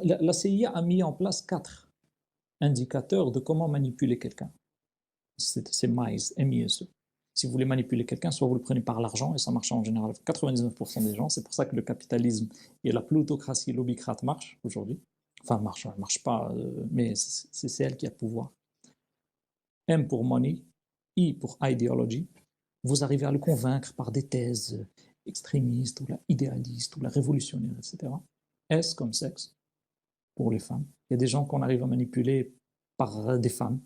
La CIA a mis en place 4 indicateurs de comment manipuler quelqu'un. C'est MISE, M-I-S-E. Si vous voulez manipuler quelqu'un, soit vous le prenez par l'argent, et ça marche en général avec 99% des gens. C'est pour ça que le capitalisme et la plutocratie lobbycrate marchent aujourd'hui. Enfin, elle marche pas, mais c'est elle qui a le pouvoir. M pour money, I pour ideology. Vous arrivez à le convaincre par des thèses extrémistes, ou la idéalistes, ou la révolutionnaire, etc. S comme sexe, pour les femmes. Il y a des gens qu'on arrive à manipuler par des femmes,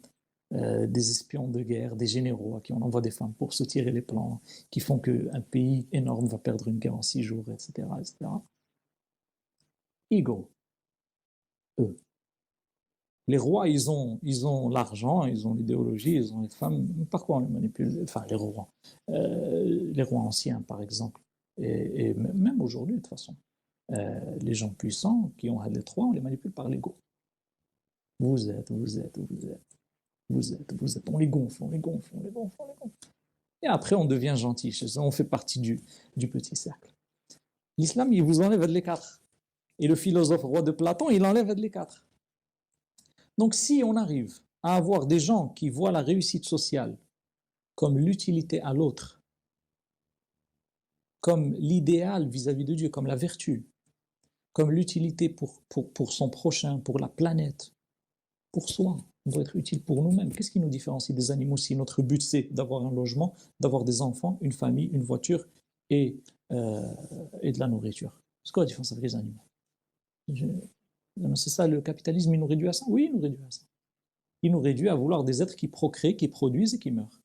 des espions de guerre, des généraux à qui on envoie des femmes pour se tirer les plans, qui font qu'un pays énorme va perdre une guerre en 6 jours, etc. etc. Ego, eux. Les rois, ils ont l'argent, ils ont l'idéologie, ils ont les femmes. Par quoi on les manipule? Enfin, les rois anciens, par exemple, et même aujourd'hui, de toute façon. Les gens puissants qui ont les trois, on les manipule par l'ego. Vous êtes. On les gonfle, on les gonfle. Et après, on devient gentil. On fait partie du petit cercle. L'islam, il vous enlève les 4. Et le philosophe roi de Platon, il enlève les 4. Donc, si on arrive à avoir des gens qui voient la réussite sociale comme l'utilité à l'autre, comme l'idéal vis-à-vis de Dieu, comme la vertu, comme l'utilité pour son prochain, pour la planète, pour soi, on doit être utile pour nous-mêmes. Qu'est-ce qui nous différencie des animaux si notre but c'est d'avoir un logement, d'avoir des enfants, une famille, une voiture et de la nourriture? C'est quoi la différence avec les animaux? C'est ça, le capitalisme, il nous réduit à ça? Oui, il nous réduit à ça. Il nous réduit à vouloir des êtres qui procréent, qui produisent et qui meurent.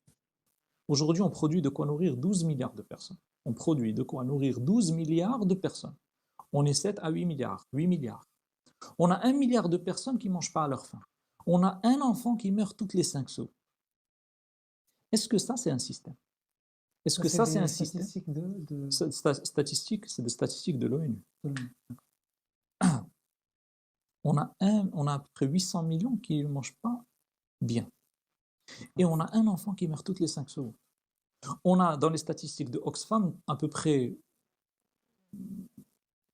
Aujourd'hui, on produit de quoi nourrir 12 milliards de personnes. On produit de quoi nourrir 12 milliards de personnes. On est 7 à 8 milliards, 8 milliards. On a 1 milliard de personnes qui ne mangent pas à leur faim. On a un enfant qui meurt toutes les 5 secondes. Est-ce que ça, c'est un système? Est-ce que ça, c'est un système? Statistiques, c'est des statistiques de l'ONU. On a à peu près 800 millions qui ne mangent pas bien. Et on a un enfant qui meurt toutes les 5 secondes. On a, dans les statistiques de Oxfam, à peu près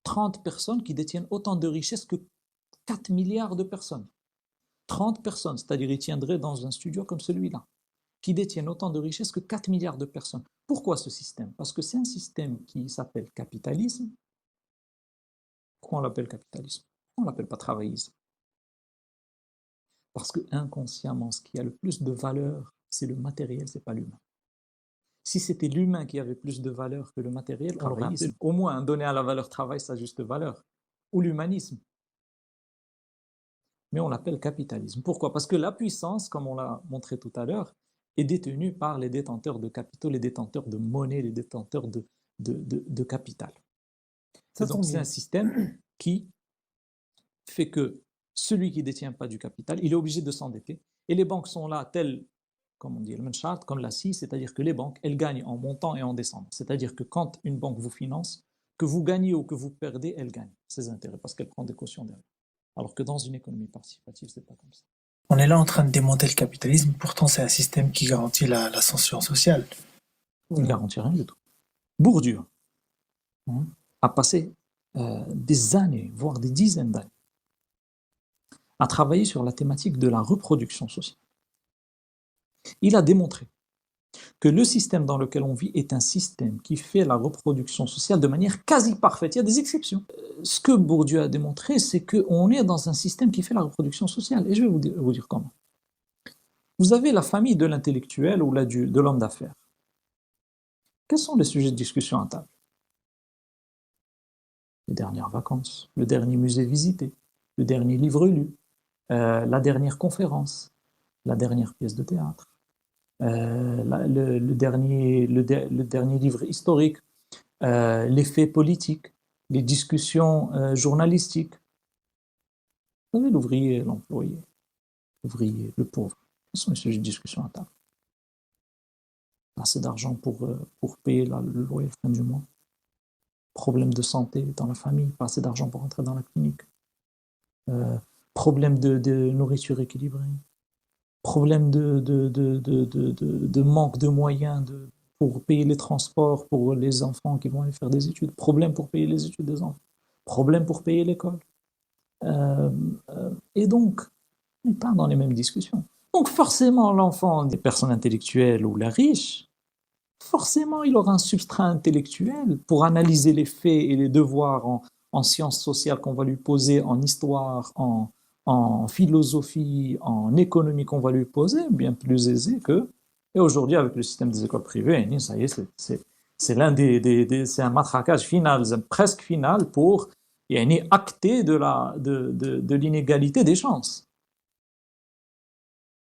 30 personnes qui détiennent autant de richesses que 4 milliards de personnes. 30 personnes, c'est-à-dire ils tiendraient dans un studio comme celui-là, qui détiennent autant de richesses que 4 milliards de personnes. Pourquoi ce système? Parce que c'est un système qui s'appelle capitalisme. Pourquoi on l'appelle capitalisme? Pourquoi on ne l'appelle pas travaillisme? Parce que inconsciemment, ce qui a le plus de valeur, c'est le matériel, c'est pas l'humain. Si c'était l'humain qui avait plus de valeur que le matériel, on aurait au moins donné à la valeur travail sa juste valeur, ou l'humanisme. Mais on l'appelle capitalisme. Pourquoi? Parce que la puissance, comme on l'a montré tout à l'heure, est détenue par les détenteurs de capitaux, les détenteurs de monnaie, les détenteurs de capital. Donc c'est un système qui fait que celui qui ne détient pas du capital, il est obligé de s'endetter. Et les banques sont là, telles, comme on dit, comme la scie, c'est-à-dire que les banques, elles gagnent en montant et en descendant. C'est-à-dire que quand une banque vous finance, que vous gagnez ou que vous perdez, elle gagne ses intérêts parce qu'elle prend des cautions derrière. Alors que dans une économie participative, c'est pas comme ça. On est là en train de démonter le capitalisme, pourtant c'est un système qui garantit l'ascension sociale. Il ne garantit rien du tout. Bourdieu a passé des années, voire des dizaines d'années, à travailler sur la thématique de la reproduction sociale. Il a démontré que le système dans lequel on vit est un système qui fait la reproduction sociale de manière quasi parfaite. Il y a des exceptions. Ce que Bourdieu a démontré, c'est qu'on est dans un système qui fait la reproduction sociale. Et je vais vous dire comment. Vous avez la famille de l'intellectuel ou de l'homme d'affaires. Quels sont les sujets de discussion à table? Les dernières vacances, le dernier musée visité, le dernier livre lu, la dernière conférence, la dernière pièce de théâtre, le dernier livre historique, les faits politiques, les discussions journalistiques. Vous savez, l'ouvrier, l'employé, l'ouvrier, le pauvre. Quels sont les sujets de discussion à table? Assez d'argent pour payer le loyer à la fin du mois. Problème de santé dans la famille, pas assez d'argent pour entrer dans la clinique. Problème de nourriture équilibrée. Problème de manque de moyens pour payer les transports pour les enfants qui vont aller faire des études. Problème pour payer les études des enfants. Problème pour payer l'école. Et donc, on n'est pas dans les mêmes discussions. Donc forcément, l'enfant des personnes intellectuelles ou les riches, forcément, il aura un substrat intellectuel pour analyser les faits et les devoirs en sciences sociales qu'on va lui poser, en histoire, en philosophie, en économie qu'on va lui poser, bien plus aisé que... Et aujourd'hui, avec le système des écoles privées, ça y est, c'est un matraquage final, presque final pour acter de l'inégalité des chances.